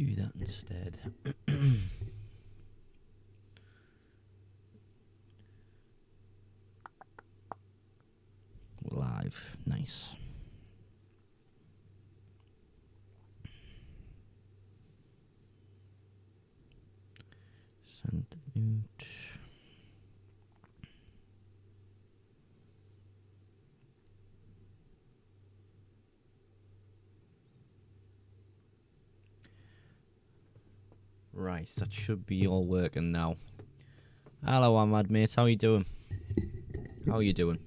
do that instead. Live. Nice. Send out. Right, that should be all working now. Hello, Ahmad, mate. How you doing? How are you doing?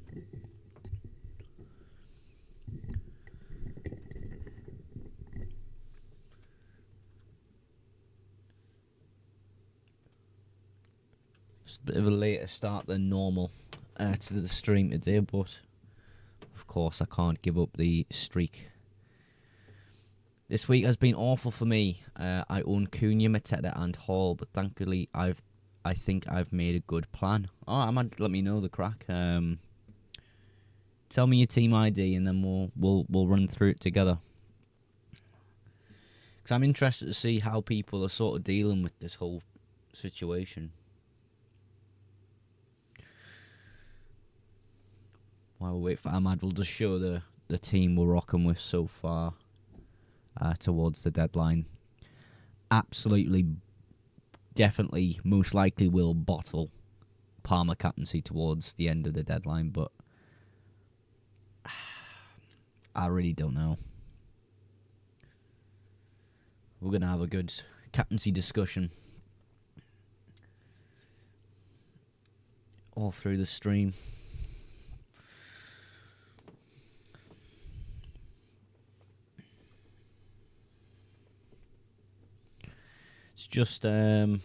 It's a bit of a later start than normal to the stream today, but of course I can't give up the streak. This week has been awful for me. I own Cunha, Mateta and Hall, but thankfully I think I've made a good plan. Oh, Ahmad, let me know the crack. Tell me your team ID and then we'll run through it together. Because I'm interested to see how people are sort of dealing with this whole situation. While we wait for Ahmad, we'll just show the team we're rocking with so far towards the deadline. Absolutely, definitely, most likely will bottle Palmer captaincy towards the end of the deadline, but I really don't know. We're going to have a good captaincy discussion all through the stream. It's just, it's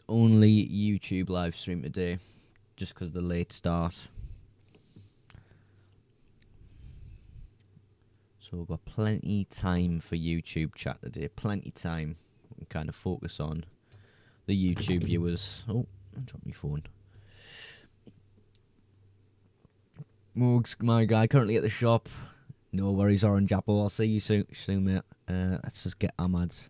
only YouTube live stream today, just because of the late start. So we've got plenty time for YouTube chat today, plenty time. We can kind of focus on the YouTube viewers. Oh, I dropped my phone. Morgs, my guy, currently at the shop. No worries, Orange Apple. I'll see you soon, mate. Let's just get Ahmad's.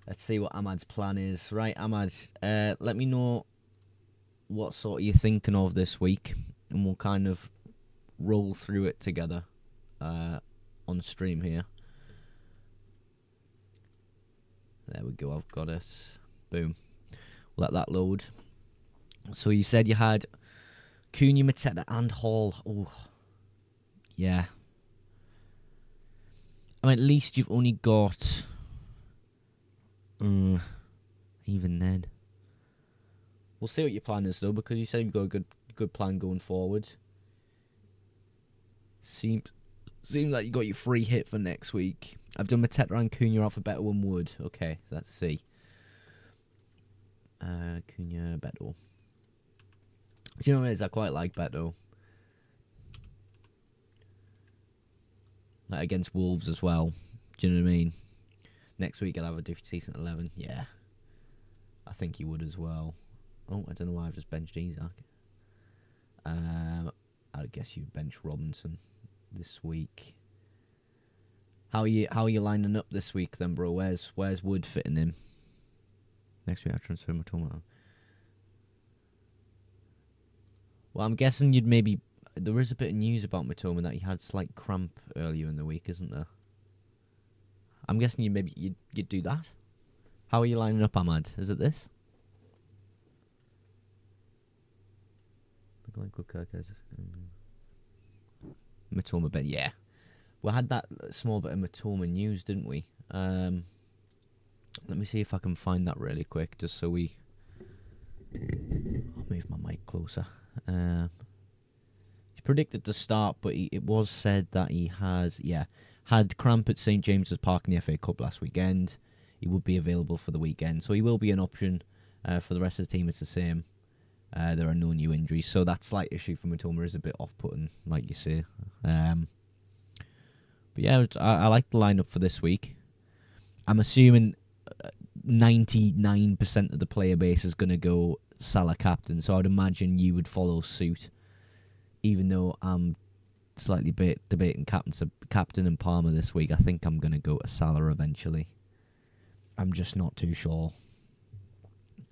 Let's see what Ahmad's plan is. Right, Ahmad, let me know what sort you're thinking of this week, and we'll kind of roll through it together on stream here. There we go, I've got it. Boom. Let that load. So you said you had Cunha, Mateta and Hall. Oh, yeah. I mean, at least you've only got... even then. We'll see what your plan is, though, because you said you've got a good plan going forward. Seems like you got your free hit for next week. I've done Mateta and Cunha alphabetical one wood. Okay, let's see. Cunha, Beto. Do you know what it is? I quite like Beto. Like against Wolves as well. Do you know what I mean? Next week I'll have a decent 11. Yeah. I think he would as well. Oh, I don't know why I've just benched Isaac. I guess you'd bench Robinson this week. How are you lining up this week then, bro? Where's Wood fitting in? Next week I transfer Matoma. Well, I'm guessing you'd maybe... There is a bit of news about Matoma that he had slight cramp earlier in the week, isn't there? I'm guessing you'd do that. How are you lining up, Ahmad? Is it this? Matoma bit, yeah. We had that small bit of Matoma news, didn't we? Let me see if I can find that really quick, just so we... I'll move my mic closer. He's predicted to start, but it was said that he had cramp at St James's Park in the FA Cup last weekend. He would be available for the weekend, so he will be an option. For the rest of the team, it's the same. There are no new injuries, so that slight issue for Matoma is a bit off-putting, like you say. But yeah, I like the lineup for this week. I'm assuming 99% of the player base is going to go Salah captain, so I would imagine you would follow suit, even though I'm slightly debating captain and Palmer this week. I think I'm going to go to Salah eventually. I'm just not too sure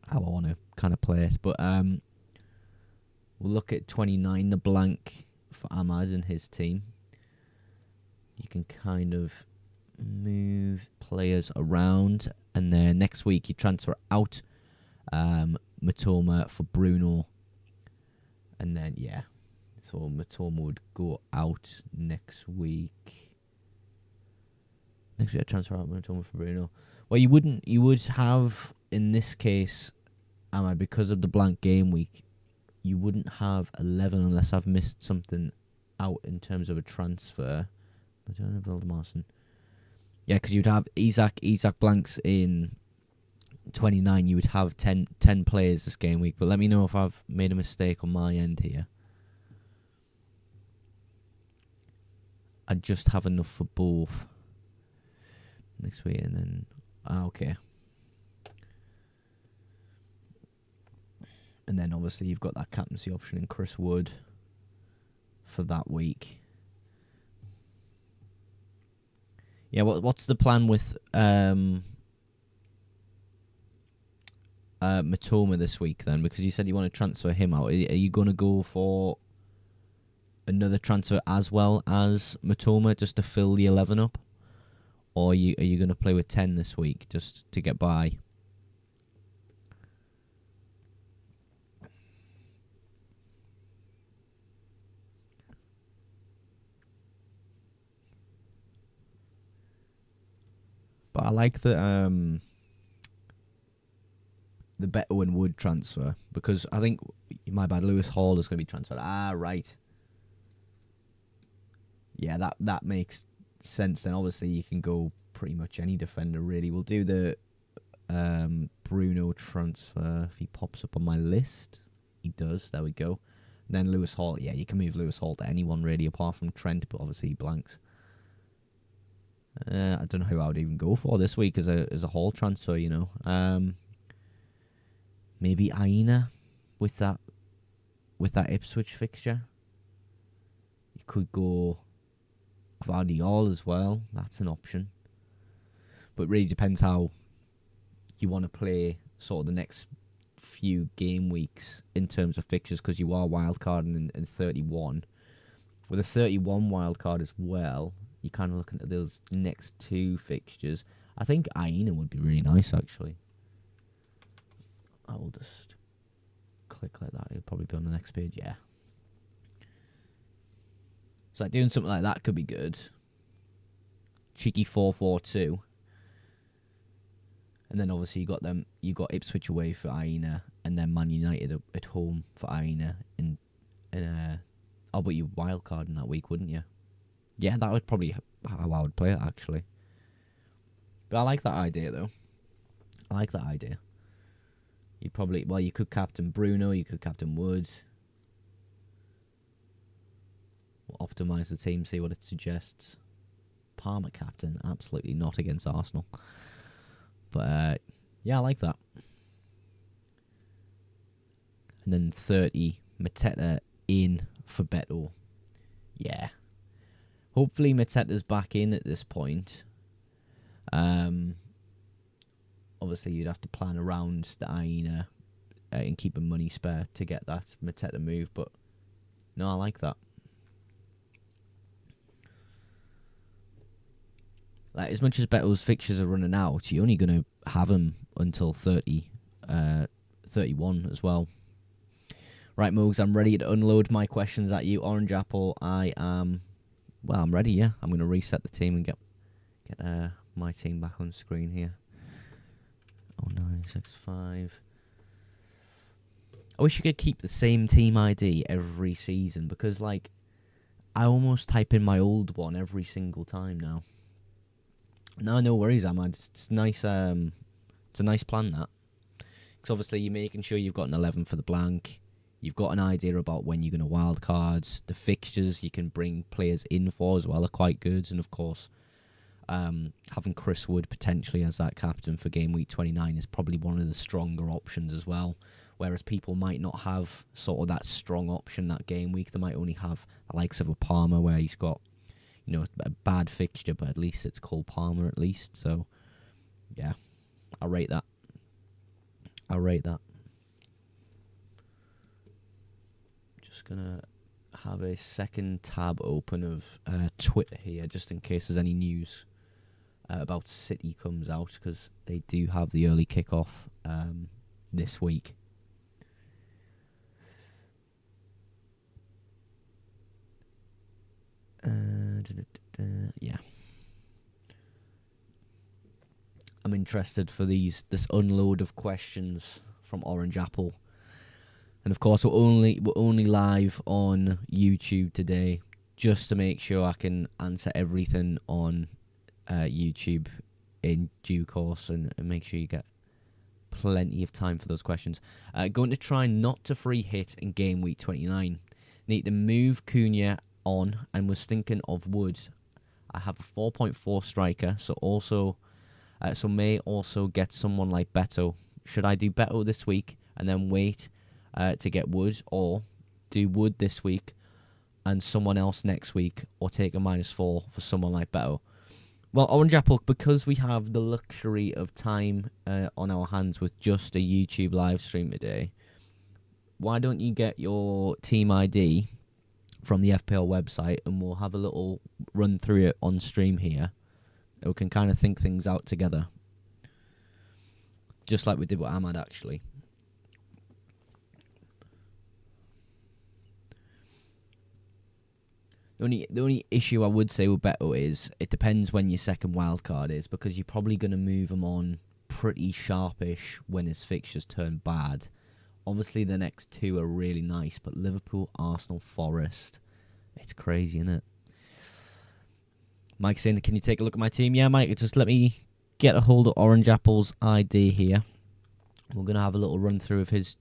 how I want to kind of play it. But we'll look at 29, the blank for Ahmad and his team. You can kind of move players around. And then next week you transfer out Matoma for Bruno. And then, yeah. So Matoma would go out next week. Next week I transfer out Matoma for Bruno. Well, you would have, in this case, Ahmad, because of the blank game week, you wouldn't have 11 unless I've missed something out in terms of a transfer. Matoma, Vildemarson. Yeah, because you'd have Isak blanks in 29. You would have 10 players this game week. But let me know if I've made a mistake on my end here. I just have enough for both next week, and then okay. And then obviously you've got that captaincy option in Chris Wood for that week. Yeah, what's the plan with Matoma this week then? Because you said you want to transfer him out. Are you going to go for another transfer as well as Matoma just to fill the 11 up? Or are you going to play with 10 this week just to get by? But I like the Beto and Wood transfer, because I think, my bad, Lewis Hall is going to be transferred. Ah, right. Yeah, that makes sense. Then obviously you can go pretty much any defender really. We'll do the Bruno transfer if he pops up on my list. He does. There we go. And then Lewis Hall. Yeah, you can move Lewis Hall to anyone really apart from Trent, but obviously he blanks. I don't know who I would even go for this week as a Hall transfer. You know, maybe Aina with that Ipswich fixture. You could go Guardiola as well. That's an option. But it really depends how you want to play sort of the next few game weeks in terms of fixtures, because you are wildcarding in 31. With a 31 wildcard as well, you're kind of looking at those next two fixtures. I think Aina would be really nice, actually. I will just click like that. It'll probably be on the next page, yeah. So like doing something like that could be good. Cheeky 4-4-2. And then obviously you got Ipswich away for Aina, and then Man United at home for Aina. But you wildcard in that week, wouldn't you? Yeah, that would probably how I would play it, actually. But I like that idea, though. I like that idea. You could captain Bruno, you could captain Wood. We'll optimise the team, see what it suggests. Palmer captain, absolutely not against Arsenal. But, yeah, I like that. And then 30, Mateta in for Beto. Yeah. Hopefully Mateta's back in at this point. Obviously, you'd have to plan around the Aina and keeping money spare to get that Mateta move. But, no, I like that. Like, as much as Beto's fixtures are running out, you're only going to have him until 31 as well. Right, Moogs, I'm ready to unload my questions at you. Orange Apple, I'm ready, yeah. I'm going to reset the team and get my team back on screen here. 0965. I wish you could keep the same team ID every season, because, like, I almost type in my old one every single time now. No worries, Ahmad. It's nice. It's a nice plan, that. Because obviously you're making sure you've got an 11 for the blank. You've got an idea about when you're going to wild cards. The fixtures you can bring players in for as well are quite good. And of course, having Chris Wood potentially as that captain for game week 29 is probably one of the stronger options as well. whereas people might not have sort of that strong option that game week. They might only have the likes of a Palmer where he's got, a bad fixture, but at least it's called Palmer at least. So, yeah, I rate that. Just going to have a second tab open of Twitter here, just in case there's any news about City comes out, because they do have the early kickoff this week. Yeah, I'm interested for this unload of questions from Orange Apple, and of course we're only live on YouTube today, just to make sure I can answer everything on YouTube in due course, and make sure you get plenty of time for those questions. Going to try not to free hit in game week 29. Need to move Cunha on, and was thinking of Wood. I have a 4.4 striker, so may also get someone like Beto. Should I do Beto this week and then wait to get Wood, or do Wood this week and someone else next week, or take a -4 for someone like Beto? Well, Orange Apple, because we have the luxury of time on our hands with just a YouTube live stream today, why don't you get your team ID from the FPL website, and we'll have a little run through it on stream here. We can kind of think things out together, just like we did with Ahmad, actually. The only issue I would say with Beto is it depends when your second wild card is, because you're probably going to move him on pretty sharpish when his fixtures turn bad. Obviously, the next two are really nice, but Liverpool, Arsenal, Forest, it's crazy, isn't it? Mike's saying, can you take a look at my team? Yeah, Mike, just let me get a hold of Orange Apple's ID here. We're going to have a little run through of his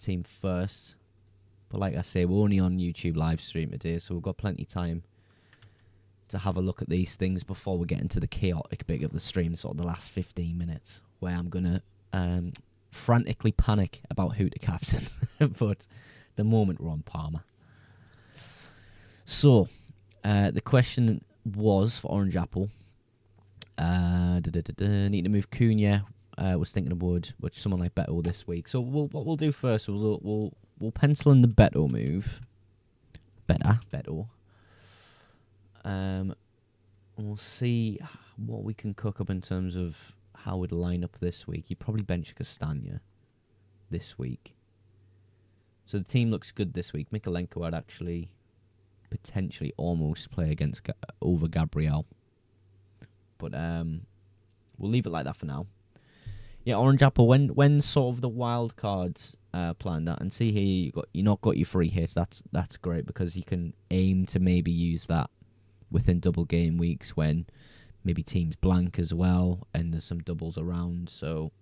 team first. But like I say, we're only on YouTube live stream today, so we've got plenty of time to have a look at these things before we get into the chaotic bit of the stream, sort of the last 15 minutes, where I'm going to frantically panic about who to captain. But the moment we're on Palmer. So, the question was for Orange Apple. Need to move Cunha. Was thinking of Wood, which someone like Beto this week. So what we'll do first is we'll pencil in the Beto move. Beto. We'll see what we can cook up in terms of how we'd line up this week. You'd probably bench Castagna this week. So the team looks good this week. Mikalenko would actually potentially almost play against over Gabriel. But we'll leave it like that for now. Yeah, Orange Apple, when sort of the wild cards planned that, and see here you not got your free hits. That's great, because you can aim to maybe use that within double game weeks when maybe teams blank as well, and there's some doubles around. So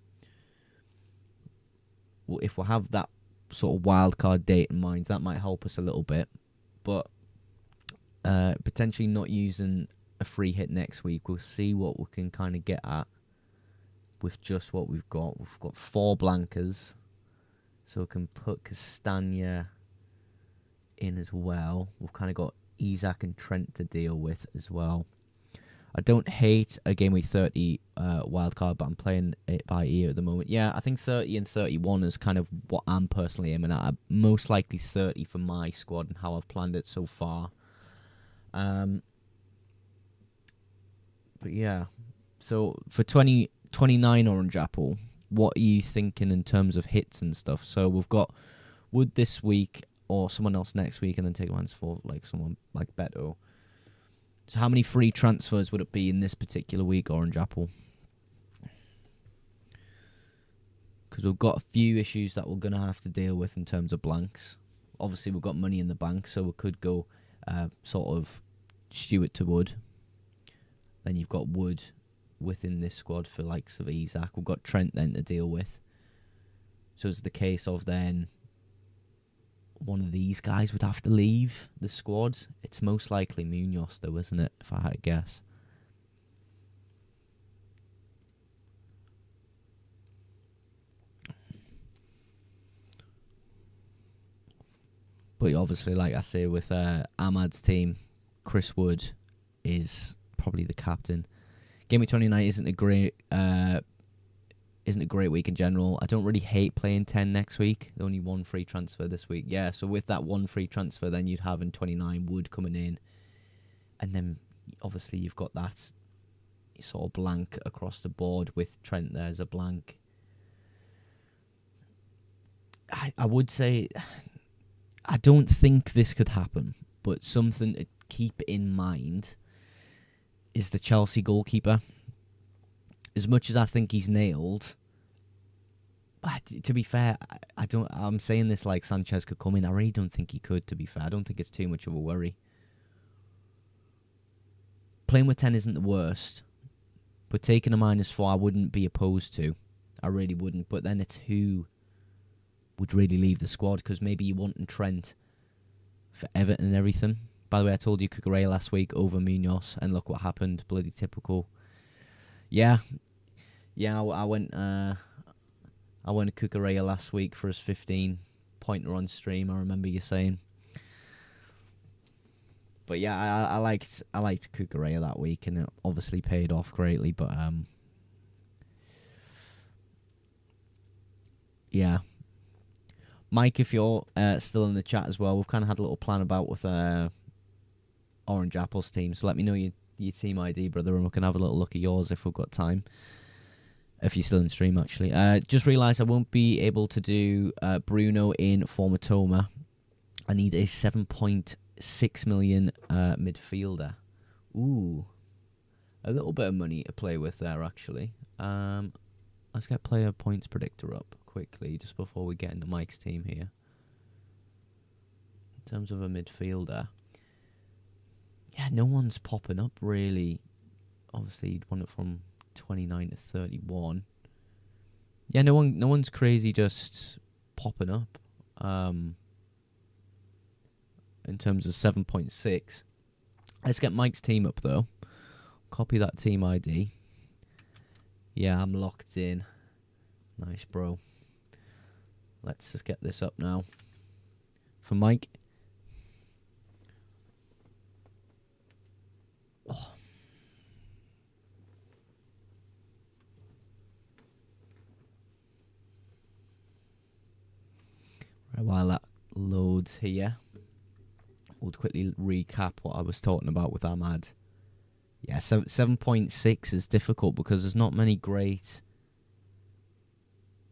if we have that sort of wild card date in mind, that might help us a little bit. But potentially not using a free hit next week. We'll see what we can kind of get at with just what we've got. We've got 4 blankers, so we can put Castagna in as well. We've kind of got Isaac and Trent to deal with as well. I don't hate a game week 30 wildcard, but I'm playing it by ear at the moment. Yeah, I think 30 and 31 is kind of what I'm personally aiming at. Most likely 30 for my squad and how I've planned it so far. But yeah, so for 29 Orange Apple, what are you thinking in terms of hits and stuff? So we've got Wood this week, or someone else next week, and then take ones for like someone like Beto. So how many free transfers would it be in this particular week, Orange Apple? Because we've got a few issues that we're going to have to deal with in terms of blanks. Obviously, we've got money in the bank, so we could go sort of Stewart to Wood. Then you've got Wood within this squad for likes of Isaac. We've got Trent then to deal with. So it's the case of then one of these guys would have to leave the squad. It's most likely Munoz though, isn't it, if I had to guess. But obviously, like I say, with Ahmad's team, Chris Wood is probably the captain. Game week 29 isn't a great week in general. I don't really hate playing 10 next week. Only one free transfer this week. Yeah, so with that one free transfer, then you'd have in 29 Wood coming in, and then obviously you've got that sort of blank across the board with Trent. There's a blank. I would say I don't think this could happen, but something to keep in mind is the Chelsea goalkeeper. As much as I think he's nailed, to be fair, I'm saying this like Sanchez could come in. I really don't think he could, to be fair. I don't think it's too much of a worry. Playing with 10 isn't the worst, but taking a -4 I wouldn't be opposed to. I really wouldn't. But then it's who would really leave the squad, because maybe you want Trent for Everton and everything. By the way, I told you Cucurella last week over Munoz, and look what happened. Bloody typical. Yeah, I went to Cucurella last week for his 15-pointer on stream. I remember you saying. But yeah, I liked Cucurella that week, and it obviously paid off greatly. But yeah. Mike, if you're still in the chat as well, we've kind of had a little plan about with Orange Apple's team. So let me know your team ID, brother, and we can have a little look at yours if we've got time. If you're still in the stream, actually. Just realised I won't be able to do Bruno in Formatoma. I need a 7.6 million midfielder. Ooh. A little bit of money to play with there, actually. Let's get player points predictor up quickly, just before we get into Mike's team here. In terms of a midfielder, yeah, no one's popping up really. Obviously, you'd want it from 29 to 31. Yeah, no one's crazy just popping up. In terms of 7.6, let's get Mike's team up though. Copy that team ID. Yeah, I'm locked in. Nice, bro. Let's just get this up now. For Mike. Oh. Right, while that loads here, we'll quickly recap what I was talking about with Ahmad. Yeah, 7.6 is difficult because there's not many great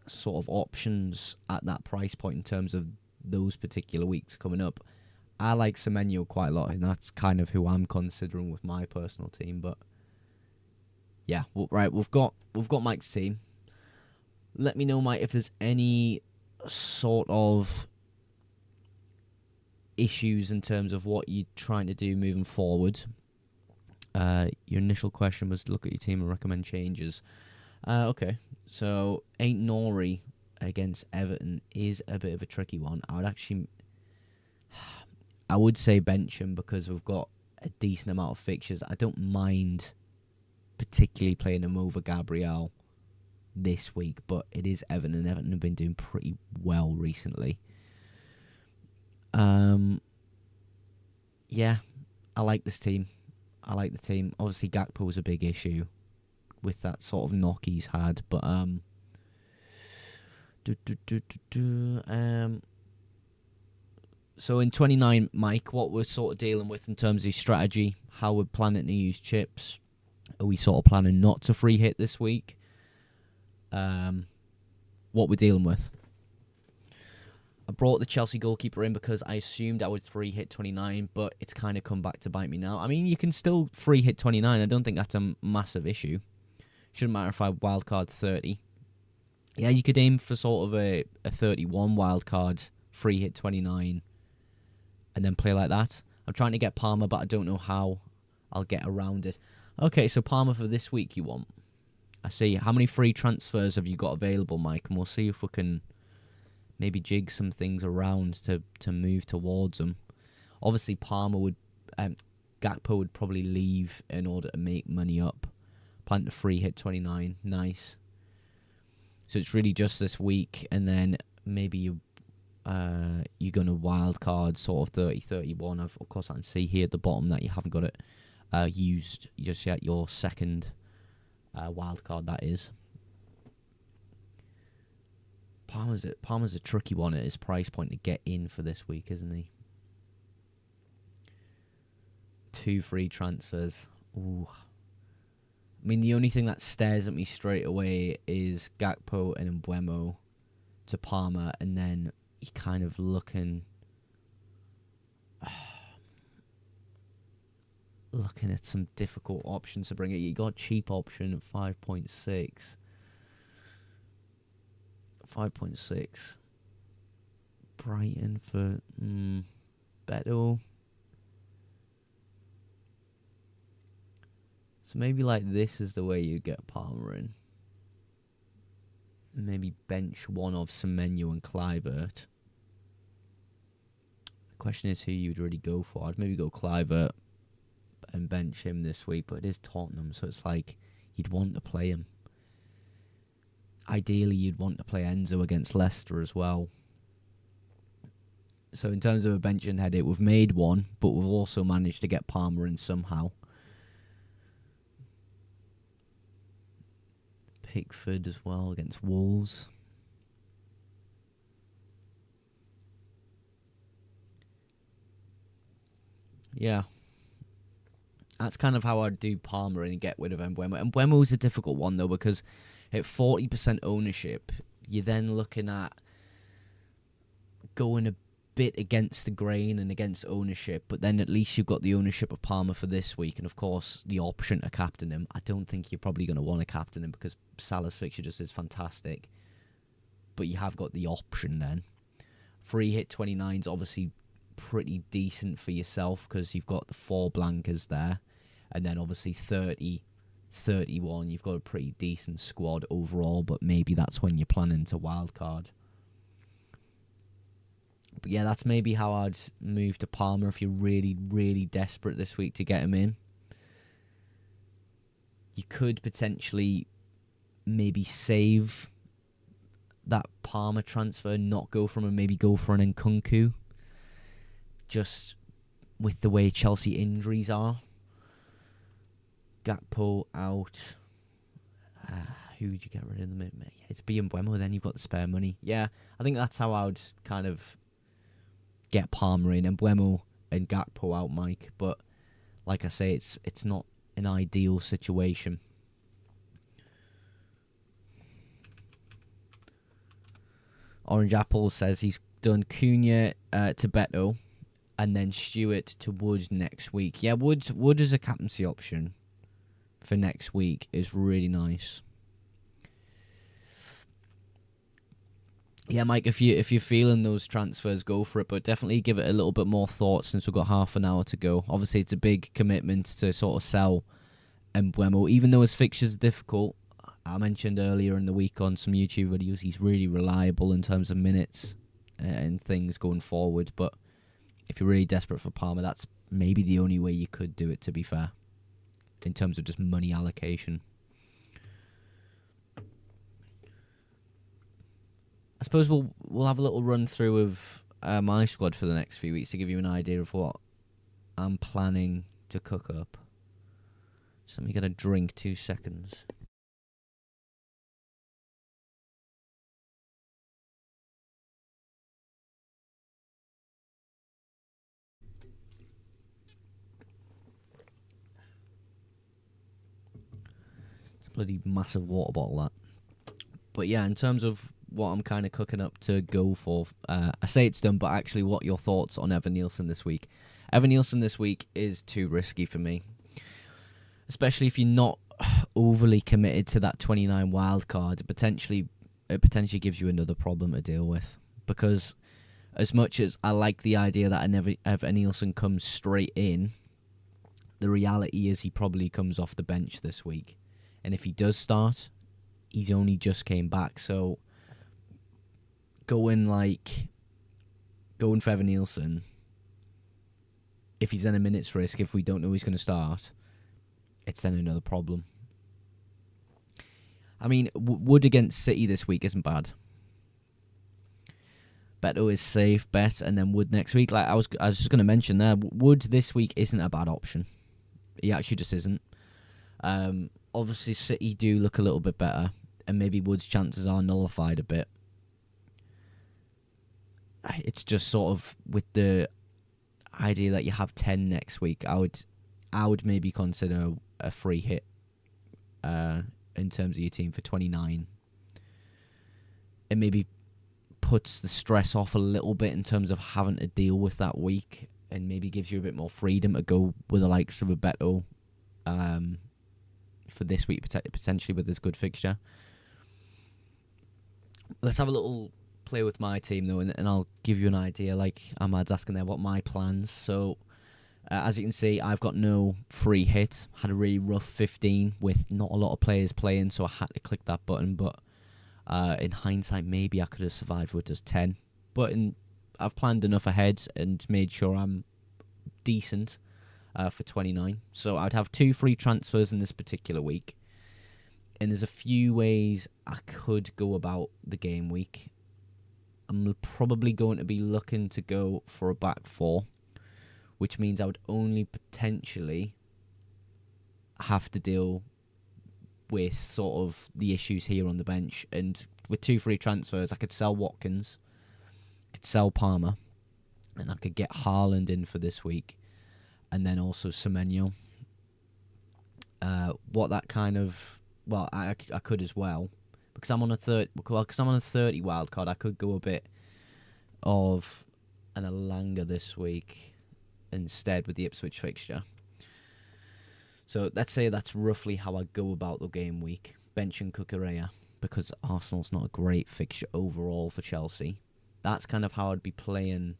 sort of options at that price point in terms of those particular weeks coming up. I like Semenyo quite a lot, and that's kind of who I'm considering with my personal team. But yeah, right, we've got Mike's team. Let me know, Mike, if there's any sort of issues in terms of what you're trying to do moving forward. Your initial question was look at your team and recommend changes. Okay, so Ain't Nori against Everton is a bit of a tricky one. I would say bench him because we've got a decent amount of fixtures. I don't mind particularly playing him over Gabriel this week, but it is Everton, and Everton have been doing pretty well recently. Yeah, I like this team. Obviously, Gakpo was a big issue with that sort of knock he's had, but so in 29, Mike, what we're sort of dealing with in terms of his strategy, how we're planning to use chips. Are we sort of planning not to free hit this week? What we're dealing with. I brought the Chelsea goalkeeper in because I assumed I would free hit 29, but it's kind of come back to bite me now. I mean, you can still free hit 29. I don't think that's a massive issue. Shouldn't matter if I wildcard 30. Yeah, you could aim for sort of a 31 wildcard, free hit 29, and then play like that. I'm trying to get Palmer, but I don't know how I'll get around it. Okay, so Palmer for this week you want. I see. How many free transfers have you got available, Mike? And we'll see if we can maybe jig some things around to move towards them. Obviously, Gakpo would probably leave in order to make money up. Plan to free hit 29. Nice. So it's really just this week, and then maybe you you're going to wildcard sort of 30, 31. Of course, I can see here at the bottom that you haven't got it used just yet, your second wildcard, that is. Palmer's a tricky one at his price point to get in for this week, isn't he? 2 free transfers. Ooh. I mean, the only thing that stares at me straight away is Gakpo and Mbeumo to Palmer, and then you're kind of looking at some difficult options to bring it. You got a cheap option at 5.6. 5.6. Brighton for Beto. So maybe like this is the way you get Palmer in. Maybe bench one of Semenyo and Kluivert. The question is who you'd really go for. I'd maybe go Kluivert and bench him this week, but it is Tottenham, so it's like you'd want to play him. Ideally, you'd want to play Enzo against Leicester as well. So in terms of a bench and headache, we've made one, but we've also managed to get Palmer in somehow. Pickford as well against Wolves. Yeah. That's kind of how I'd do Palmer and get rid of Mbeumo. Mbeumo's a difficult one, though, because at 40% ownership, you're then looking at going a bit against the grain and against ownership, but then at least you've got the ownership of Palmer for this week, and of course the option to captain him. I don't think you're probably going to want to captain him because Salah's fixture just is fantastic, but you have got the option then. Free hit 29 is obviously pretty decent for yourself because you've got the 4 blankers there, and then obviously 30, 31, you've got a pretty decent squad overall, but maybe that's when you're planning to wildcard. But yeah, that's maybe how I'd move to Palmer if you're really, really desperate this week to get him in. You could potentially maybe save that Palmer transfer, not go from him, maybe go for an Nkunku. Just with the way Chelsea injuries are. Gakpo out. Who would you get rid of them? It's Mbeumo, then you've got the spare money. Yeah, I think that's how I would kind of get Palmer in, and Mbeumo and Gakpo out, Mike. But like I say, it's not an ideal situation. Orange Apple says he's done Cunha to Beto, and then Stewart to Wood next week. Yeah, Wood as a captaincy option for next week is really nice. Yeah, Mike, if you're feeling those transfers, go for it, but definitely give it a little bit more thought since we've got half an hour to go. Obviously, it's a big commitment to sort of sell Mbeumo, even though his fixtures are difficult. I mentioned earlier in the week on some YouTube videos, he's really reliable in terms of minutes and things going forward. But if you're really desperate for Palmer, that's maybe the only way you could do it, to be fair, in terms of just money allocation. I suppose we'll have a little run through of my squad for the next few weeks to give you an idea of what I'm planning to cook up. So let me get a drink, 2 seconds. It's a bloody massive water bottle, that. But yeah, in terms of what I'm kind of cooking up to go for, I say it's done, but actually what your thoughts on Evan Nielsen this week? Evan Nielsen this week is too risky for me, especially if you're not overly committed to that 29 wild card. It potentially gives you another problem to deal with, because as much as I like the idea that Evan Nielsen comes straight in, the reality is he probably comes off the bench this week, and if he does start, he's only just came back. So going for Evan Nielsen, if he's in a minute's risk, if we don't know he's going to start, it's then another problem. I mean, Wood against City this week isn't bad. Beto is safe bet, and then Wood next week. Like I was just going to mention there, Wood this week isn't a bad option. He actually just isn't. Obviously, City do look a little bit better, and maybe Wood's chances are nullified a bit. It's just sort of with the idea that you have 10 next week, I would maybe consider a free hit in terms of your team for 29. It maybe puts the stress off a little bit in terms of having to deal with that week, and maybe gives you a bit more freedom to go with the likes of a Beto for this week, potentially with this good fixture. Let's have a little play with my team though, and I'll give you an idea, like Ahmad's asking there, what my plans. So as you can see, I've got no free hit. Had a really rough 15 with not a lot of players playing, so I had to click that button, but in hindsight, maybe I could have survived with just 10. But I've planned enough ahead and made sure I'm decent for 29. So I'd have 2 free transfers in this particular week. And there's a few ways I could go about the game week. I'm probably going to be looking to go for a back 4, which means I would only potentially have to deal with sort of the issues here on the bench. And with 2 free transfers, I could sell Watkins, could sell Palmer, and I could get Haaland in for this week, and then also Semenyo. What that kind of, well, I could as well, because I'm on a 30 wild card. I could go a bit of an Elanga this week instead with the Ipswich fixture. So let's say that's roughly how I go about the game week. Bench and Cucurella, because Arsenal's not a great fixture overall for Chelsea. That's kind of how I'd be playing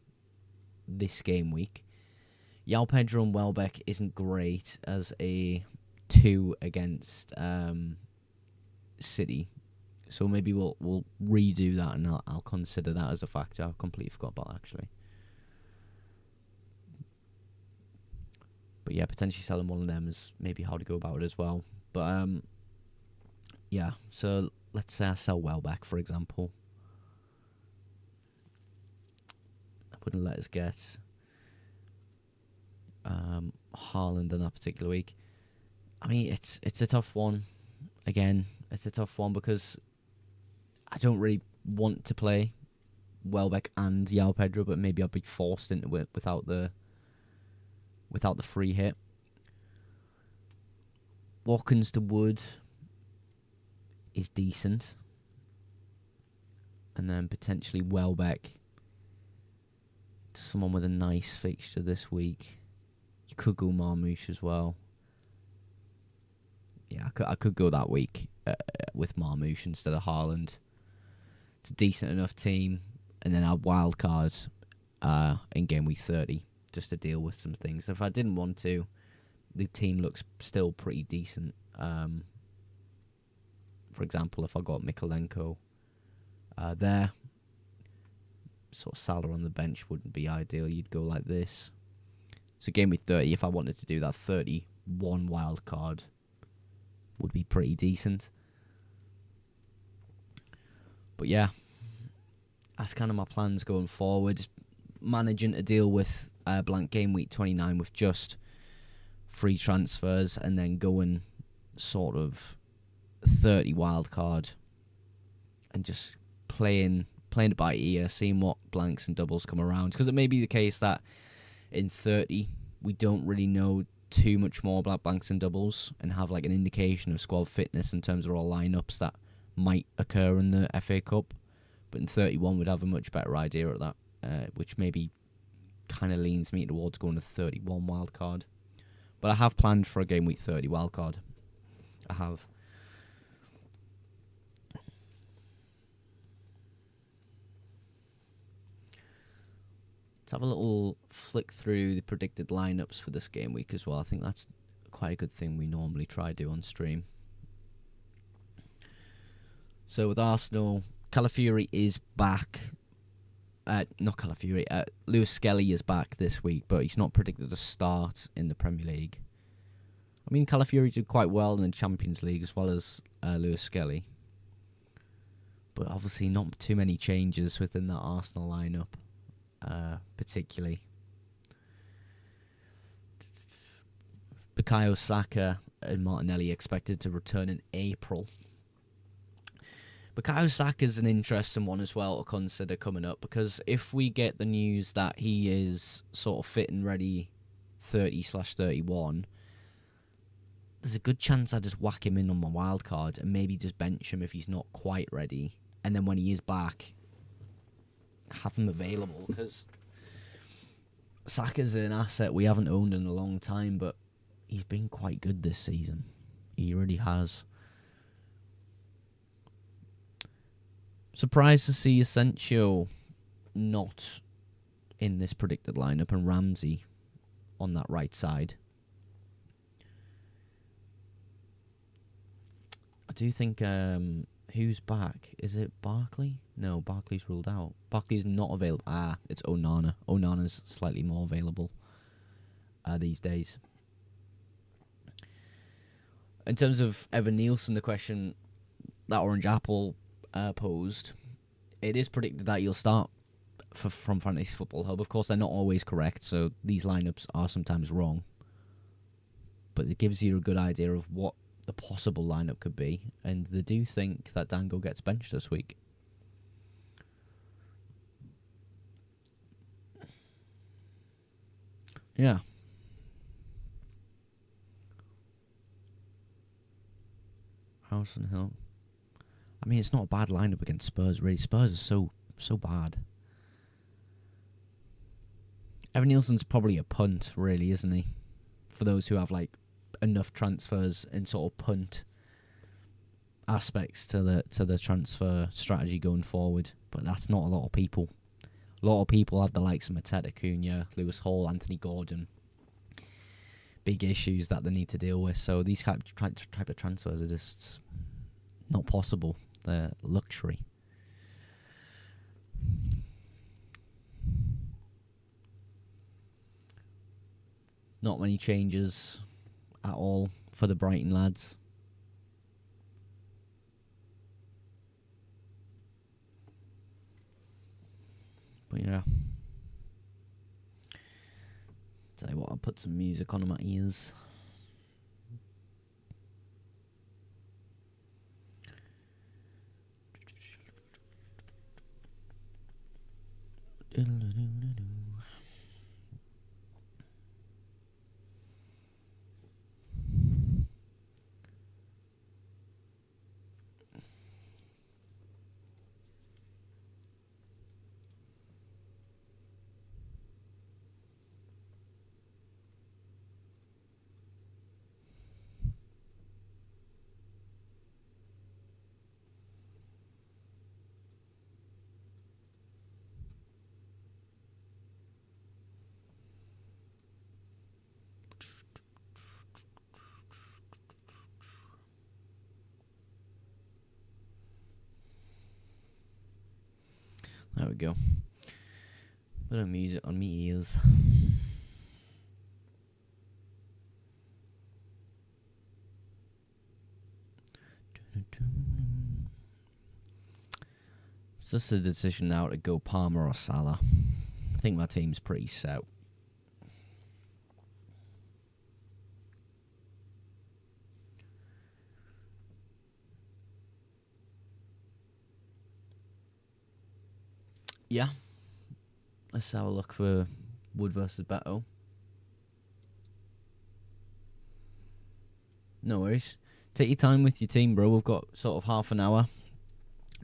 this game week. João Pedro and Welbeck isn't great as a 2 against City. So maybe we'll redo that, and I'll consider that as a factor. I completely forgot about that, actually. But yeah, potentially selling one of them is maybe how to go about it as well. But yeah, so let's say I sell Welbeck, for example. I wouldn't let us get Haaland in that particular week. I mean, it's a tough one. Again, it's a tough one because I don't really want to play Welbeck and João Pedro, but maybe I'll be forced into it without the free hit. Watkins to Wood is decent. And then potentially Welbeck to someone with a nice fixture this week. You could go Marmoush as well. Yeah, I could go that week with Marmoush instead of Haaland. It's a decent enough team. And then our wild cards in game week 30. Just to deal with some things. If I didn't want to, the team looks still pretty decent. For example, if I got Mikolenko there, sort of Salah on the bench wouldn't be ideal. You'd go like this. So game week 30, if I wanted to do that 31 wild card, would be pretty decent. But yeah, that's kind of my plans going forward. Managing to deal with blank game week 29 with just free transfers, and then going sort of 30 wild card and just playing it by ear, seeing what blanks and doubles come around. Because it may be the case that in 30 we don't really know too much more about blanks and doubles and have like an indication of squad fitness in terms of all lineups that might occur in the FA Cup. But in 31 we'd have a much better idea of that. Which maybe kind of leans me towards going to 31 wildcard. But I have planned for a game week 30 wildcard. I have. Let's have a little flick through the predicted lineups for this game week as well. I think that's quite a good thing we normally try to do on stream. So with Arsenal, Calafiori is back. Not Calafiori. Lewis Skelly is back this week, but he's not predicted to start in the Premier League. I mean, Calafiori did quite well in the Champions League as well as Lewis Skelly. But obviously not too many changes within that Arsenal lineup, particularly. Bukayo Saka and Martinelli expected to return in April. Bukayo Saka is an interesting one as well to consider coming up, because if we get the news that he is sort of fit and ready 30/31, there's a good chance I just whack him in on my wild card and maybe just bench him if he's not quite ready. And then when he is back, have him available, because Saka's an asset we haven't owned in a long time, but he's been quite good this season. He really has. Surprised to see Asensio not in this predicted lineup and Ramsey on that right side. I do think, who's back? Is it Barkley? No, Barkley's ruled out. Barkley's not available. It's Onana. Onana's slightly more available these days. In terms of Evan Nielsen, the question that Orange Apple posed, it is predicted that you'll start from Fantasy Football Hub. Of course, they're not always correct, so these lineups are sometimes wrong. But it gives you a good idea of what the possible lineup could be, and they do think that Dango gets benched this week. Yeah. House and Hill. I mean, it's not a bad lineup against Spurs, really. Spurs are so bad. Evan Nielsen's probably a punt, really, isn't he? For those who have like enough transfers and sort of punt aspects to the transfer strategy going forward. But that's not a lot of people. A lot of people have the likes of Mateta Cunha, Lewis Hall, Anthony Gordon. Big issues that they need to deal with. So these type of transfers are just not possible. They're luxury. Not many changes at all for the Brighton lads. But yeah. Tell you what, I'll put some music on in my ears. There we go. Bit of music on me ears. It's just a decision now to go Palmer or Salah. I think my team's pretty set. Yeah. Let's have a look for Wood versus Beto. No worries. Take your time with your team, bro. We've got sort of half an hour.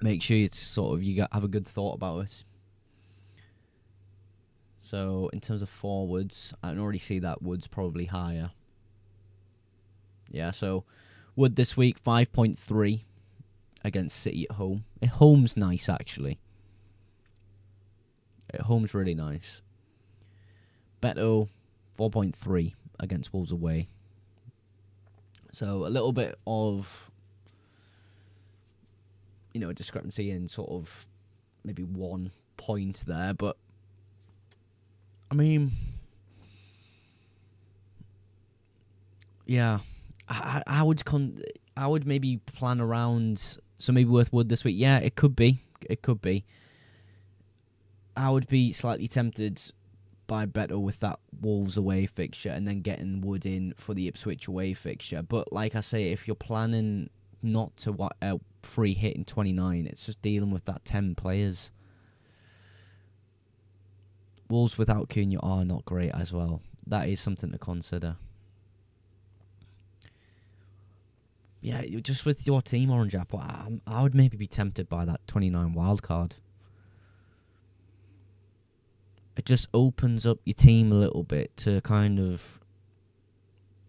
Make sure it's sort of have a good thought about it. So in terms of forwards, I can already see that Wood's probably higher. Yeah, so Wood this week 5.3 against City at home. At home's nice actually. At home's really nice. Beto 4.3 against Wolves away. So a little bit of, a discrepancy in sort of maybe 1 point there, but I mean, yeah, I would maybe plan around So maybe worth Wood this week. Yeah, it could be. It could be. I would be slightly tempted by Beto with that Wolves away fixture and then getting Wood in for the Ipswich away fixture. But like I say, if you're planning not to free hit in 29, it's just dealing with that 10 players. Wolves without Cunha are not great as well. That is something to consider. Yeah, just with your team, Orange Apple, I would maybe be tempted by that 29 wildcard. It just opens up your team a little bit to kind of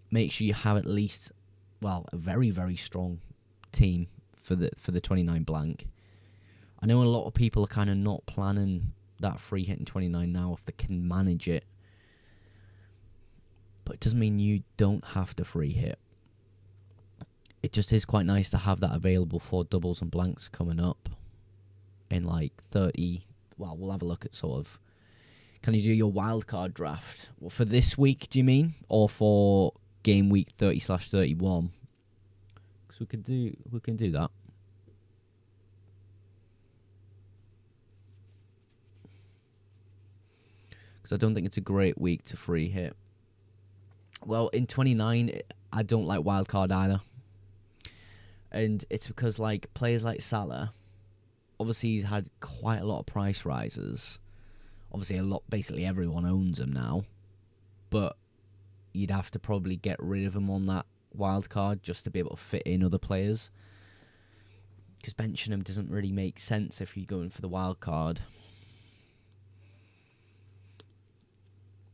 make sure you have at least, well, a very, very strong team for the 29 blank. I know a lot of people are kind of not planning that free hit in 29 now if they can manage it. But it doesn't mean you don't have to free hit. It just is quite nice to have that available for doubles and blanks coming up in like 30. Well, we'll have a look at sort of. Can you do your wildcard draft? Well, for this week, do you mean? Or for game week 30/31? Because we can do that. Because I don't think it's a great week to free hit. Well, in 29, I don't like wildcard either. And it's because like players like Salah, obviously he's had quite a lot of price rises. Obviously basically everyone owns him now. But you'd have to probably get rid of him on that wild card just to be able to fit in other players. Because benching him doesn't really make sense if you're going for the wild card.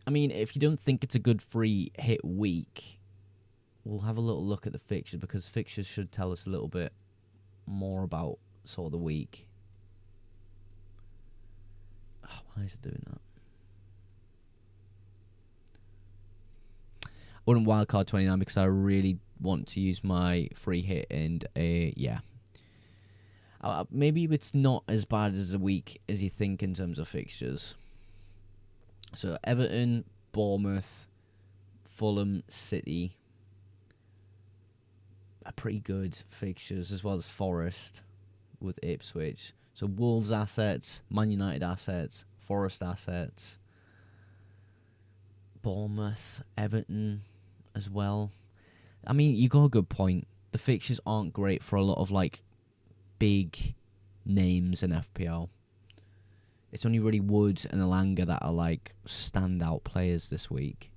I mean, if you don't think it's a good free hit week, we'll have a little look at the fixtures, because fixtures should tell us a little bit more about sort of the week. Oh, why is it doing that? I wouldn't wildcard 29 because I really want to use my free hit, and yeah. Maybe it's not as bad as a week as you think in terms of fixtures. So Everton, Bournemouth, Fulham, City are pretty good fixtures, as well as Forest with Ipswich. So Wolves assets, Man United assets, Forest assets, Bournemouth, Everton as well. I mean, you got a good point. The fixtures aren't great for a lot of like big names in FPL. It's only really Woods and Elanga that are like standout players this week.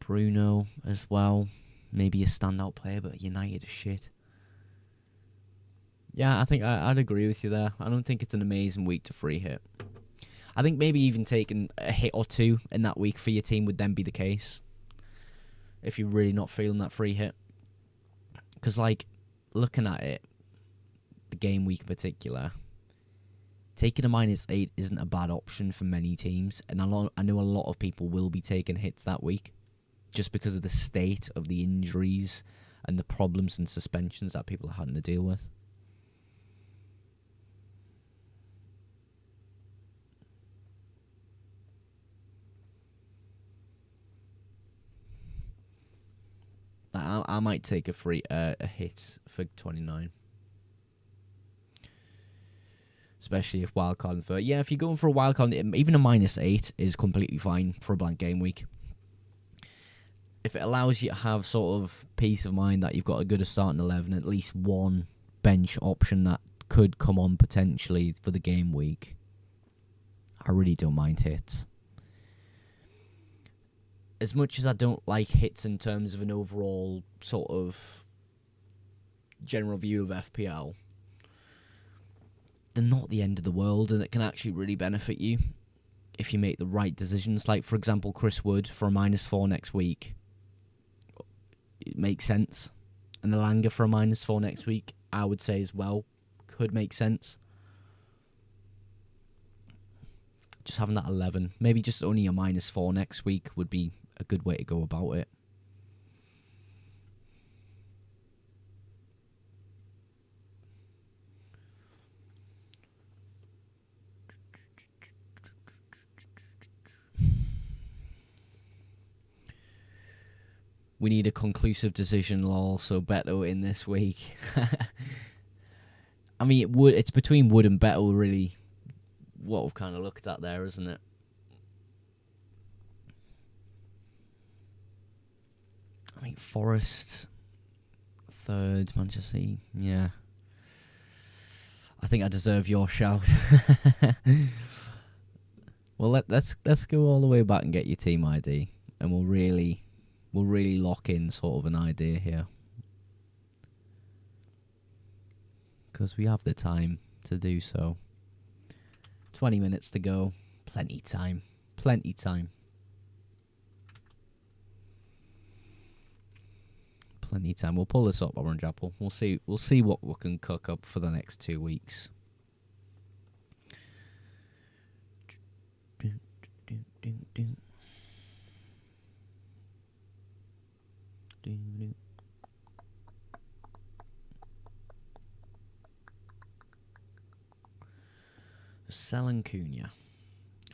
Bruno as well. Maybe a standout player, but United are shit. Yeah, I think I'd agree with you there. I don't think it's an amazing week to free hit. I think maybe even taking a hit or two in that week for your team would then be the case. If you're really not feeling that free hit. Because, like, looking at it, the game week in particular, taking a -8 isn't a bad option for many teams. And I know a lot of people will be taking hits that week just because of the state of the injuries and the problems and suspensions that people are having to deal with. I might take a hit for 29. Especially if wildcard and 30. Yeah, if you're going for a wildcard, even a -8 is completely fine for a blank game week. If it allows you to have sort of peace of mind that you've got a good starting 11, at least one bench option that could come on potentially for the game week, I really don't mind hits. As much as I don't like hits in terms of an overall sort of general view of FPL, they're not the end of the world, and it can actually really benefit you if you make the right decisions. Like, for example, Chris Wood for a -4 next week. It makes sense. And Elanga for a -4 next week, I would say as well, could make sense. Just having that 11. Maybe just only a -4 next week would be a good way to go about it. We need a conclusive decision, lol, so Beto in this week. I mean, it's between Wood and Beto, really, what we've kind of looked at there, isn't it? I mean, Forest, third, Manchester City, yeah. I think I deserve your shout. Well, let's go all the way back and get your team ID, and we'll really lock in sort of an idea here, because we have the time to do so. 20 minutes to go, plenty time. We'll pull this up, Orange Apple. We'll see what we can cook up for the next 2 weeks. Selling Cunha.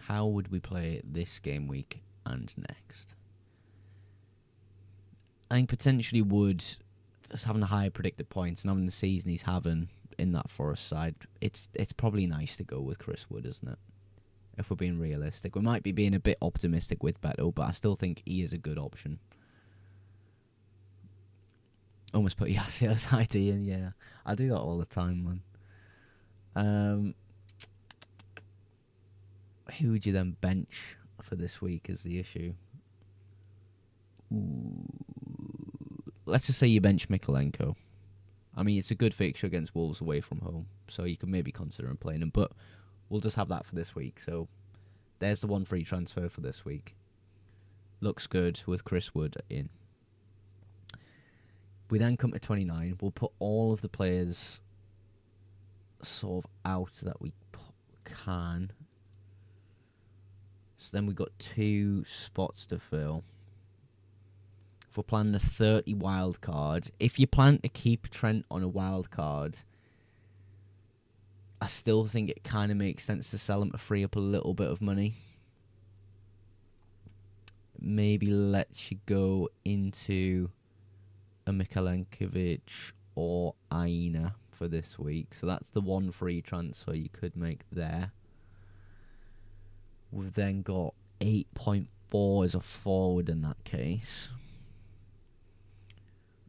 How would we play this game week and next? I think potentially Wood, just having the higher predicted points and having the season he's having in that Forest side, it's probably nice to go with Chris Wood, isn't it? If we're being realistic. We might be being a bit optimistic with Beto, but I still think he is a good option. Almost put Yassia's ID in, yeah. I do that all the time, man. Who would you then bench for this week is the issue. Ooh. Let's just say you bench Mikolenko. I mean, it's a good fixture against Wolves away from home, so you can maybe consider him playing him, but we'll just have that for this week. So there's the one free transfer for this week. Looks good with Chris Wood in. We then come to 29. We'll put all of the players sort of out that we can. So then we've got 2 spots to fill. If we're planning a 30 wild card, if you plan to keep Trent on a wild card, I still think it kind of makes sense to sell him to free up a little bit of money. Maybe let you go into a Mikalenkovic or Aina for this week. So that's the one free transfer you could make there. We've then got 8.4 as a forward in that case.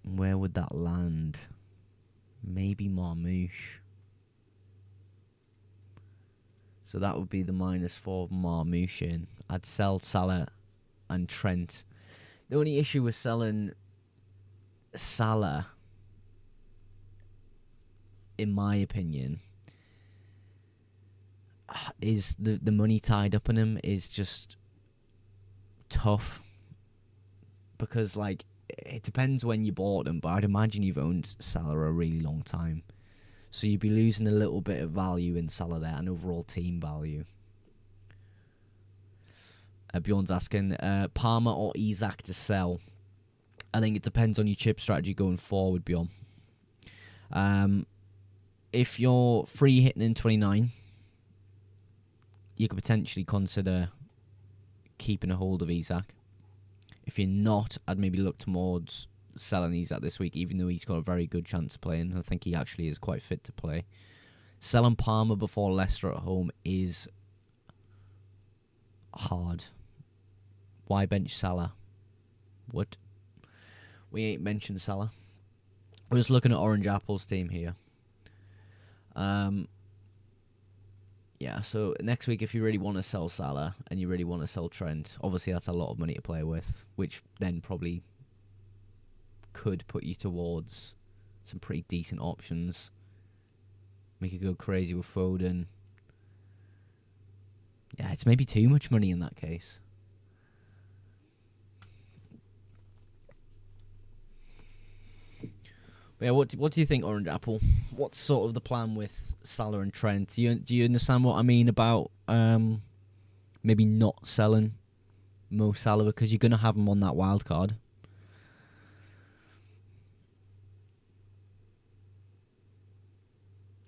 Where would that land? Maybe Marmouche. So that would be the -4 Marmouche in. I'd sell Salah and Trent. The only issue with selling Salah, in my opinion, is the money tied up in him is just tough. Because, like, it depends when you bought him, but I'd imagine you've owned Salah a really long time. So you'd be losing a little bit of value in Salah there and overall team value. Bjorn's asking, Palmer or Isak to sell? I think it depends on your chip strategy going forward, Bjorn. If you're free hitting in 29, you could potentially consider keeping a hold of Isak. If you're not, I'd maybe look towards selling Isak this week, even though he's got a very good chance of playing. I think he actually is quite fit to play. Selling Palmer before Leicester at home is hard. Why bench Salah? What? We ain't mentioned Salah. We're just looking at Orange Apple's team here. Yeah, so next week, if you really want to sell Salah and you really want to sell Trent, obviously that's a lot of money to play with, which then probably could put you towards some pretty decent options. We could go crazy with Foden. Yeah, it's maybe too much money in that case. But yeah, what do you think, Orange Apple? What's sort of the plan with Salah and Trent? Do you understand what I mean about maybe not selling Mo Salah because you're going to have him on that wild card?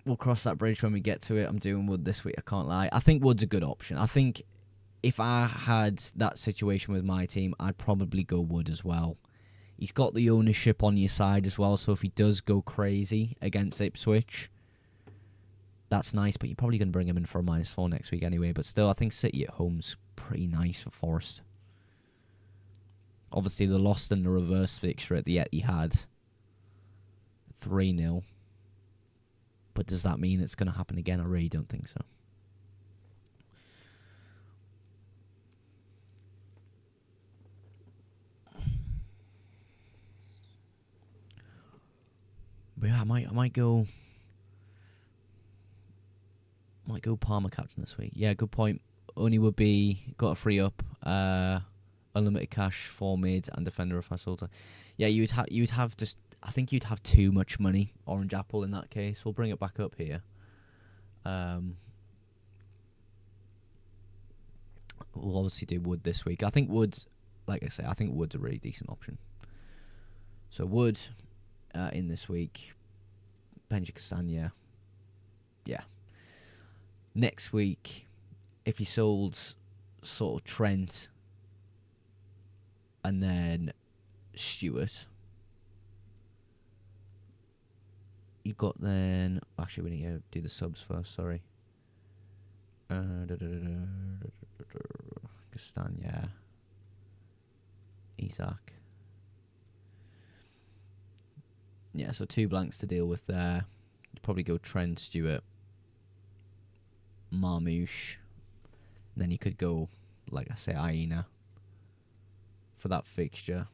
We'll cross that bridge when we get to it. I'm doing Wood this week, I can't lie. I think Wood's a good option. I think if I had that situation with my team, I'd probably go Wood as well. He's got the ownership on your side as well, so if he does go crazy against Ipswich, that's nice, but you're probably going to bring him in for a -4 next week anyway. But still, I think City at home's pretty nice for Forest. Obviously, the lost in the reverse fixture at the Etihad, 3-0. But does that mean it's going to happen again? I really don't think so. But yeah, I might go Palmer captain this week. Yeah, good point. Only would be got a free up, unlimited cash for mid and defender if I sold it. Yeah, you'd have just. I think you'd have too much money. Orange apple in that case. We'll bring it back up here. We'll obviously do Wood this week. I think Wood, like I say, I think Wood's a really decent option. So Wood in this week. Benji Castagna. Yeah. Next week, if you sold sort of Trent and then Stewart, you've got then... Actually, we need to do the subs first, sorry. Castagna. Isak. Yeah, so 2 blanks to deal with there. You'd probably go Trent, Stewart, Marmouche. And then you could go, like I say, Aina for that fixture.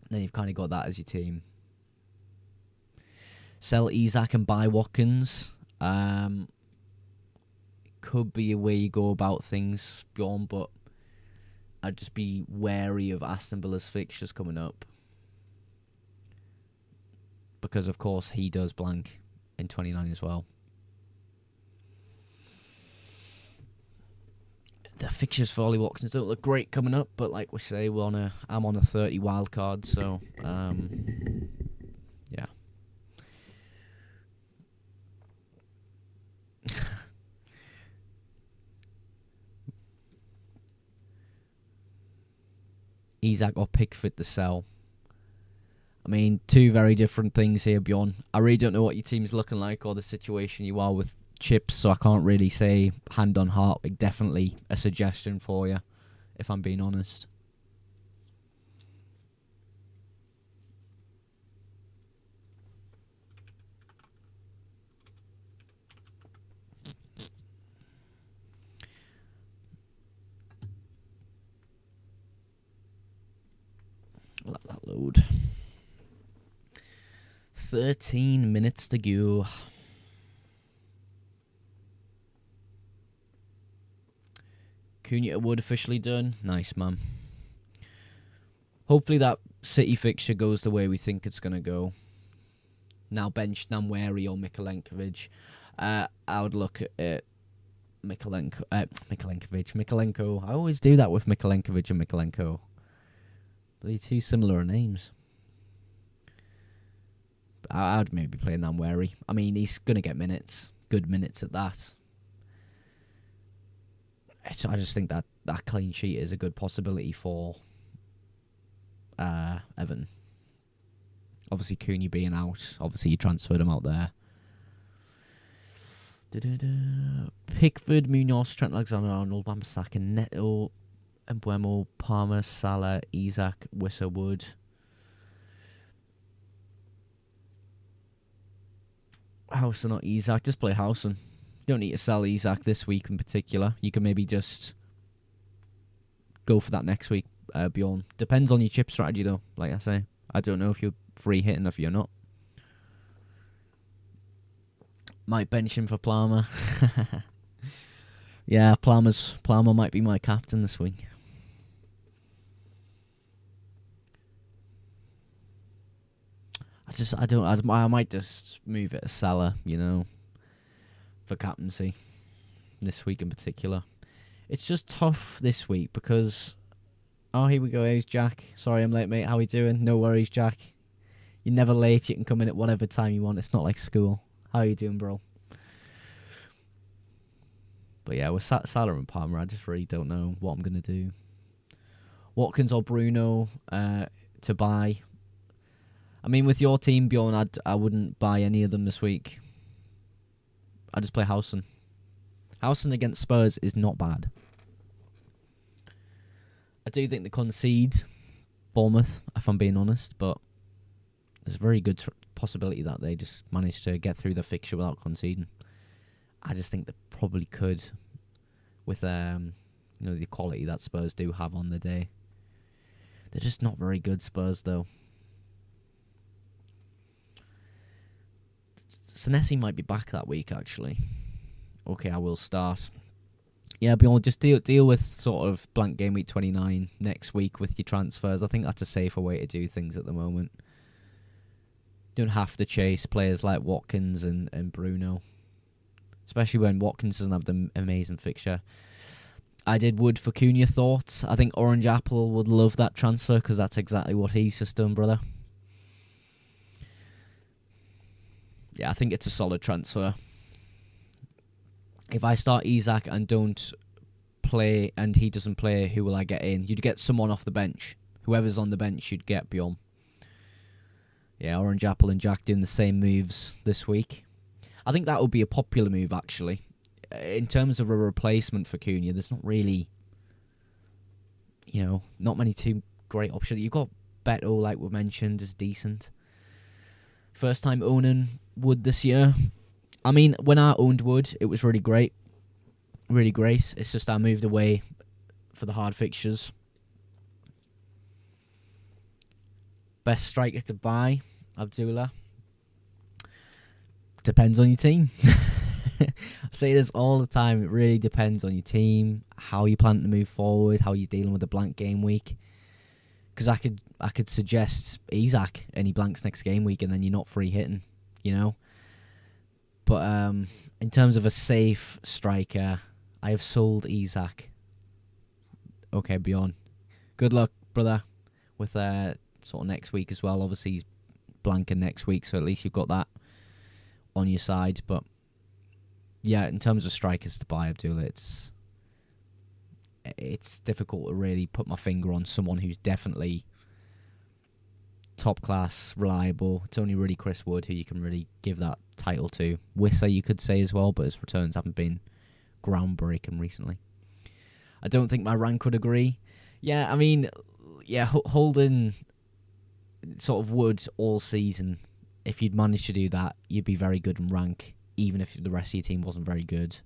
And then you've kind of got that as your team. Sell Isak and buy Watkins. Could be a way you go about things, Bjorn, but I'd just be wary of Aston Villa's fixtures coming up. Because, of course, he does blank in 29 as well. The fixtures for Ollie Watkins don't look great coming up, but like we say, I'm on a 30 wild card, so yeah. Isak or Pickford to sell. I mean, 2 very different things here, Bjorn. I really don't know what your team's looking like or the situation you are with chips, so I can't really say hand on heart. Like, definitely a suggestion for you, if I'm being honest. Let that load. 13 minutes to go. Cunha Wood officially done. Nice, man. Hopefully that City fixture goes the way we think it's going to go. Now benched Namwari or Mikalenkovic. I would look at Mikalenko. I always do that with Mikalenkovic and Mikalenko. But they're 2 similar names. I'd maybe play Namwari. I mean, he's going to get minutes. Good minutes at that. So I just think that clean sheet is a good possibility for Everton. Obviously, Cunha being out. Obviously, you transferred him out there. Pickford, Munoz, Trent Alexander-Arnold, Wan-Bissaka, Neto, Mbeumo, Palmer, Salah, Isak, Wissa, Wood. Howson, not Isak. Just play Howson. You don't need to sell Isak this week in particular. You can maybe just go for that next week, Bjorn. Depends on your chip strategy, though. Like I say, I don't know if you're free hitting, if you're not. Might bench him for Palmer. Yeah, Palmer might be my captain this week. I might just move it to Salah, for captaincy this week in particular. It's just tough this week because... Oh, here we go. Here's Jack. Sorry I'm late, mate. How we doing? No worries, Jack. You're never late. You can come in at whatever time you want. It's not like school. How you doing, bro? But yeah, with Salah and Palmer, I just really don't know what I'm going to do. Watkins or Bruno. to buy. I mean, with your team, Bjorn, I wouldn't buy any of them this week. I just play Howson. Howson against Spurs is not bad. I do think they concede Bournemouth, if I'm being honest, but there's a very good possibility that they just manage to get through the fixture without conceding. I just think they probably could with the quality that Spurs do have on the day. They're just not very good, Spurs, though. Senesi might be back that week, actually. Okay, I will start. Yeah, Bjorn, just deal with sort of blank game week 29 next week with your transfers. I think that's a safer way to do things at the moment. Don't have to chase players like Watkins and Bruno. Especially when Watkins doesn't have the amazing fixture. I did Wood for Cunha thoughts. I think Orange Apple would love that transfer because that's exactly what he's just done, brother. Yeah, I think it's a solid transfer. If I start Isak and don't play, and he doesn't play, who will I get in? You'd get someone off the bench. Whoever's on the bench, you'd get Bjorn. Yeah, Orange Apple and Jack doing the same moves this week. I think that would be a popular move, actually. In terms of a replacement for Cunha, there's not really, not many too great options. You've got Beto, like we mentioned, is decent. First time owning Wood this year. I mean, when I owned Wood, it was really great. Really great. It's just I moved away for the hard fixtures. Best striker to buy, Abdullah. Depends on your team. I say this all the time. It really depends on your team, how you plan to move forward, how you're dealing with a blank game week. Because I could suggest Isak and he blanks next game week and then you're not free hitting, But in terms of a safe striker, I have sold Isak. Okay, Bjorn. Good luck, brother, with sort of next week as well. Obviously, he's blanking next week, so at least you've got that on your side. But yeah, in terms of strikers to buy, Abdullah, it's difficult to really put my finger on someone who's definitely top class, reliable. It's only really Chris Wood who you can really give that title to. Wissa, you could say as well, but his returns haven't been groundbreaking recently. I don't think my rank would agree. Yeah, I mean, holding sort of Wood all season, if you'd managed to do that, you'd be very good in rank, even if the rest of your team wasn't very good.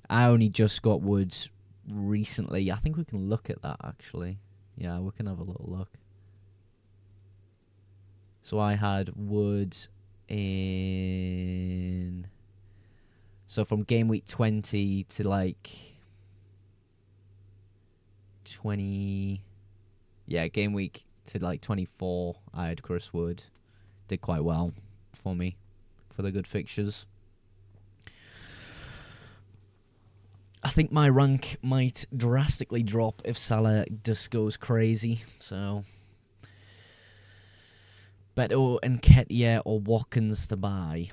I only just got Wood recently. I think we can look at that, actually. Yeah, we can have a little look. So I had Wood in... So from game week 20 to like 20... Yeah, game week to like 24, I had Chris Wood. Did quite well for me, for the good fixtures. I think my rank might drastically drop if Salah just goes crazy, so... Beto and Nketiah or Watkins to buy.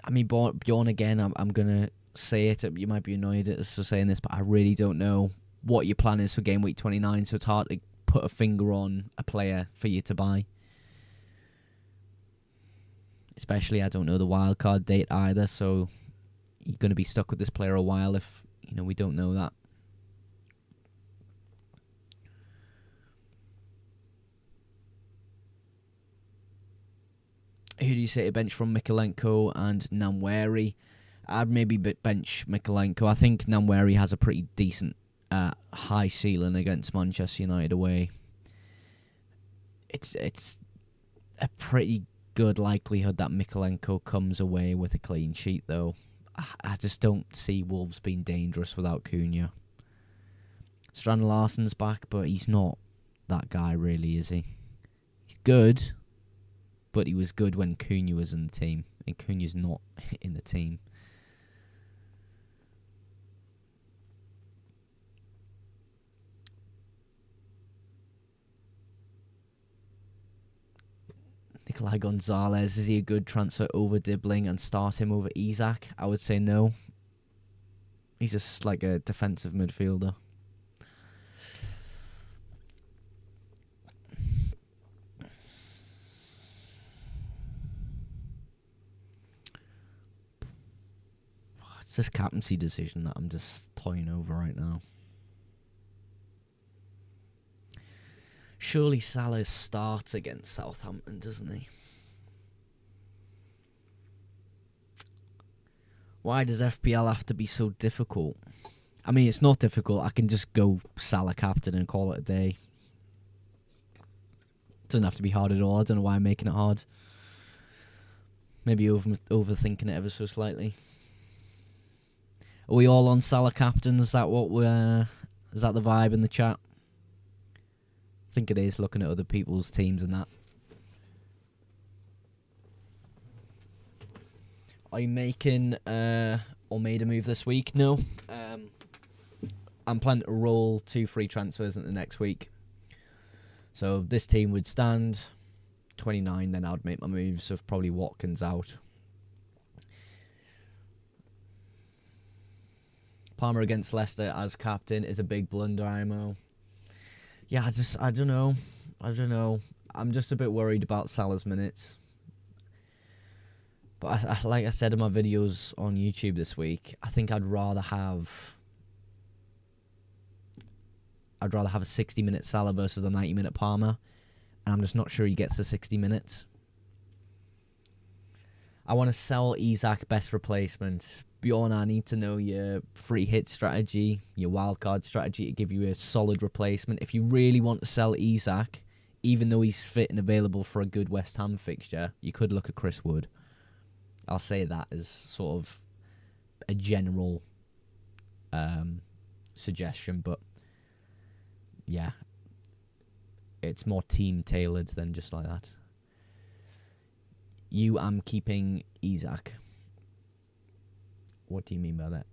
I mean, Bjorn, again, I'm going to say it. You might be annoyed at us for saying this, but I really don't know what your plan is for game week 29, so it's hard to put a finger on a player for you to buy. Especially, I don't know the wildcard date either, so you're going to be stuck with this player a while if, we don't know that. Who do you say to bench from Mikalenko and Namweri? I'd maybe bench Mikalenko. I think Namweri has a pretty decent high ceiling against Manchester United away. It's a pretty good likelihood that Mikalenko comes away with a clean sheet, though. I just don't see Wolves being dangerous without Cunha. Strand Larsen's back, but he's not that guy, really, is he? He's good, but he was good when Cunha was in the team, and Cunha's not in the team. Nikolai Gonzalez, is he a good transfer over Dibbling and start him over Isak? I would say no. He's just like a defensive midfielder. It's this captaincy decision that I'm just toying over right now. Surely Salah starts against Southampton, doesn't he? Why does FPL have to be so difficult? I mean, it's not difficult. I can just go Salah captain and call it a day. Doesn't have to be hard at all. I don't know why I'm making it hard. Maybe overthinking it ever so slightly. Are we all on Salah captain? Is that what we're? Is that the vibe in the chat? I think it is, looking at other people's teams and that. Are you making or made a move this week? No. I'm planning to roll 2 free transfers into next week. So this team would stand 29, then I'd make my moves of probably Watkins out. Palmer against Leicester as captain is a big blunder, IMO. Yeah, I don't know. I'm just a bit worried about Salah's minutes. But I, like I said in my videos on YouTube this week, I think I'd rather have a 60-minute Salah versus a 90-minute Palmer. And I'm just not sure he gets the 60 minutes. I want to sell Isak best replacement. Bjorn, I need to know your free hit strategy, your wildcard strategy to give you a solid replacement. If you really want to sell Isak, even though he's fit and available for a good West Ham fixture, you could look at Chris Wood. I'll say that as sort of a general suggestion, but yeah, it's more team-tailored than just like that. You am keeping Isak. What do you mean by that?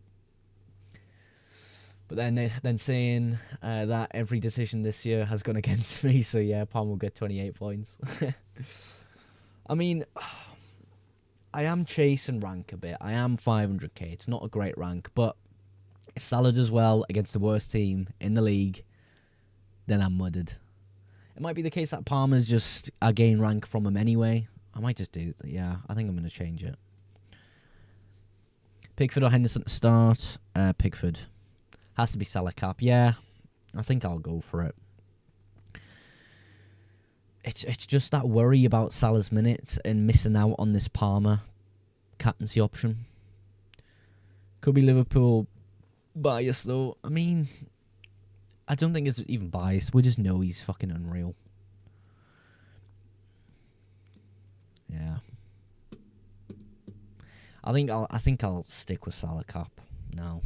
But then saying that every decision this year has gone against me, so yeah, Palmer will get 28 points. I mean, I am chasing rank a bit. I am 500k. It's not a great rank, but if Salah does well against the worst team in the league, then I'm mudded. It might be the case that Palmer's just I gain rank from him anyway. I might just do that. Yeah, I think I'm going to change it. Pickford or Henderson to start? Pickford. Has to be Salah cap. Yeah, I think I'll go for it. It's just that worry about Salah's minutes and missing out on this Palmer captaincy option. Could be Liverpool bias though. I mean, I don't think it's even biased. We just know he's fucking unreal. Yeah. I think I'll stick with Salah cap now.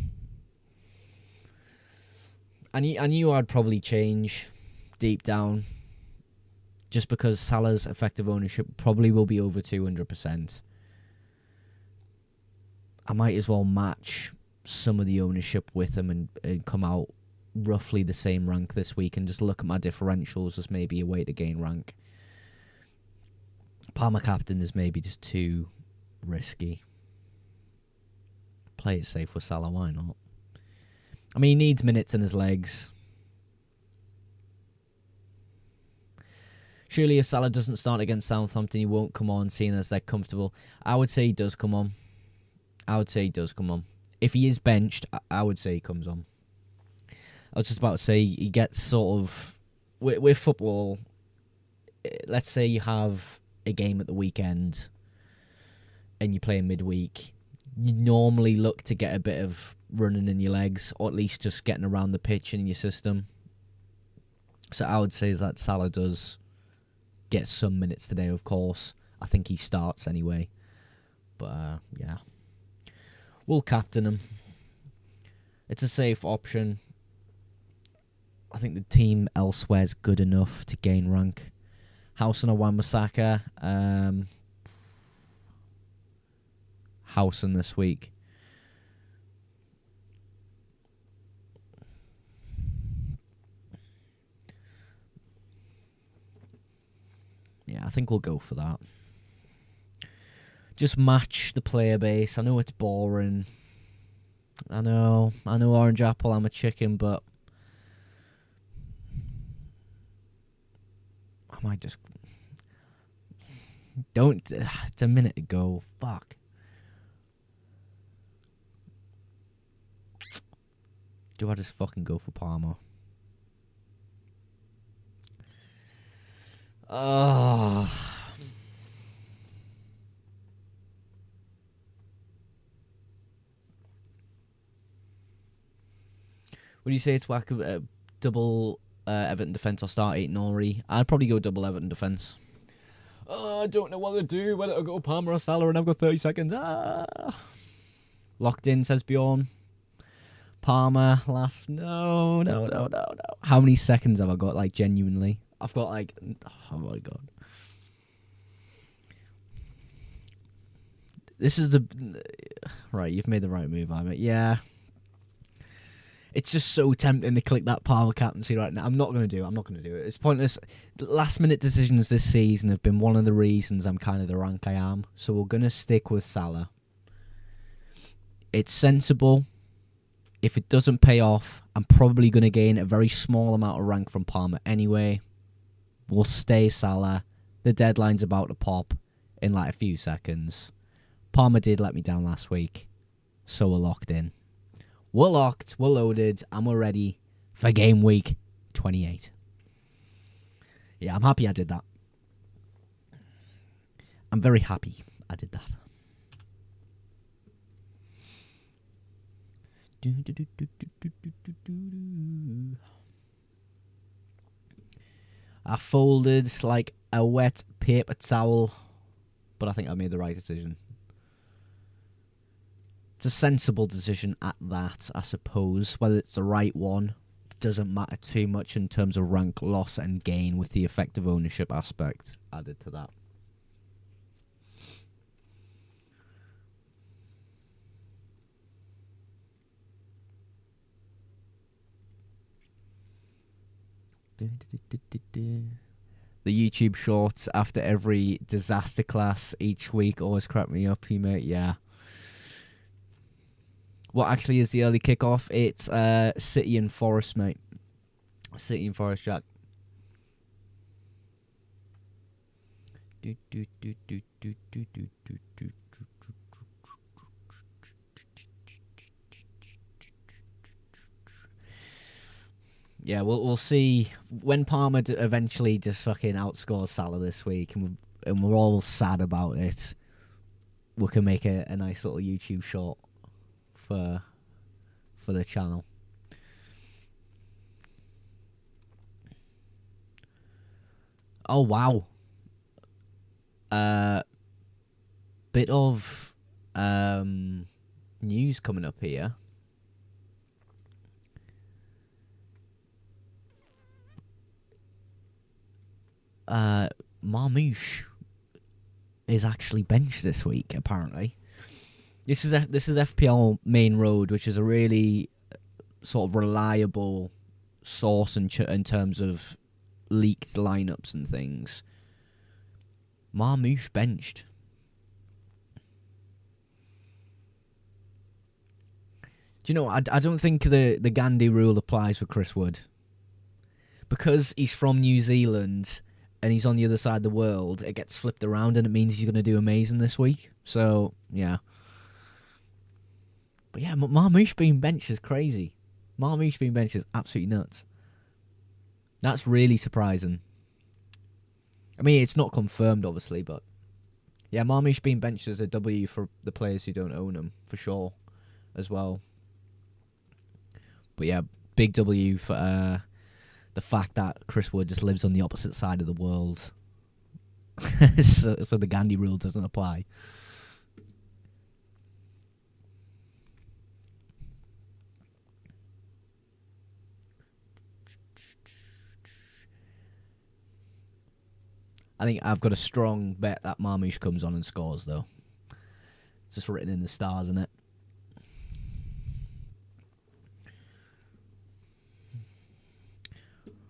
I knew I'd probably change deep down, just because Salah's effective ownership probably will be over 200%. I might as well match some of the ownership with him and come out roughly the same rank this week and just look at my differentials as maybe a way to gain rank. Palmer captain is maybe just too risky. Play it safe with Salah, why not? I mean, he needs minutes in his legs. Surely if Salah doesn't start against Southampton, he won't come on, seeing as they're comfortable. I would say he does come on. If he is benched, I would say he comes on. I was just about to say, he gets sort of... With football, let's say you have a game at the weekend and you play in midweek. You normally look to get a bit of running in your legs, or at least just getting around the pitch in your system. So I would say that Salah does get some minutes today, of course. I think he starts anyway. But, yeah. We'll captain him. It's a safe option. I think the team elsewhere is good enough to gain rank. Housen or Wan-Bissaka. Housen this week. Yeah, I think we'll go for that. Just match the player base. I know it's boring. I know Orange Apple, I'm a chicken, but I might just... Don't... It's a minute ago. Fuck. Do I just fucking go for Palmer? Oh. Would you say it's whack double Everton defence or start 8 Nori? I'd probably go double Everton defence. Oh, I don't know what to do. Whether to go Palmer or Salah, and I've got 30 seconds. Locked in, says Bjorn. Palmer, laugh. No. How many seconds have I got, like, genuinely? I've got, like... Oh, my God. This is the... Right, you've made the right move, Ahmed. Yeah. It's just so tempting to click that Palmer captaincy right now. I'm not going to do it. It's pointless. Last-minute decisions this season have been one of the reasons I'm kind of the rank I am. So we're going to stick with Salah. It's sensible. If it doesn't pay off, I'm probably going to gain a very small amount of rank from Palmer anyway. We'll stay Salah. The deadline's about to pop in like a few seconds. Palmer did let me down last week, so we're locked in. We're locked, we're loaded, and we're ready for game week 28. Yeah, I'm happy I did that. I'm very happy I did that. I folded like a wet paper towel, but I think I made the right decision. It's a sensible decision at that, I suppose. Whether it's the right one doesn't matter too much in terms of rank loss and gain with the effective ownership aspect added to that. The YouTube shorts after every disaster class each week always crack me up, mate. Yeah. What actually is the early kickoff? It's City and Forest, mate. City and Forest, Jack. Yeah, we'll see when Palmer eventually just fucking outscores Salah this week, and we're all sad about it. We can make a nice little YouTube short for the channel. Oh wow. Bit of news coming up here. Marmouche is actually benched this week, apparently. This is FPL Main Road, which is a really sort of reliable source in terms of leaked lineups and things. Marmouche benched. Do you know, I don't think the Gandhi rule applies for Chris Wood. Because he's from New Zealand and he's on the other side of the world, it gets flipped around and it means he's going to do amazing this week. So, yeah. But yeah, Marmouche being benched is crazy. Marmouche being benched is absolutely nuts. That's really surprising. I mean, it's not confirmed, obviously, but... Yeah, Marmouche being benched is a W for the players who don't own him, for sure, as well. But yeah, big W for the fact that Chris Wood just lives on the opposite side of the world. so the Gandhi rule doesn't apply. I think I've got a strong bet that Marmouche comes on and scores, though. It's just written in the stars, isn't it?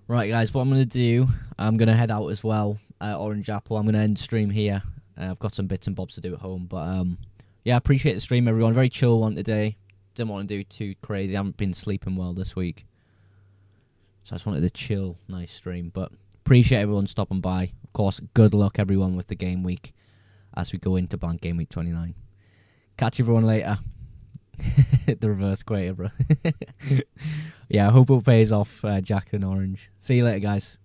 Right, guys, what I'm going to do, I'm going to head out as well. Orange Apple, I'm going to end stream here. I've got some bits and bobs to do at home. But, yeah, I appreciate the stream, everyone. Very chill one today. Didn't want to do too crazy. I haven't been sleeping well this week. So I just wanted a chill, nice stream. But appreciate everyone stopping by. Of course, good luck, everyone, with the game week as we go into blank game week 29. Catch everyone later. The reverse quater, bro. Yeah, I hope it pays off, Jack and Orange. See you later, guys.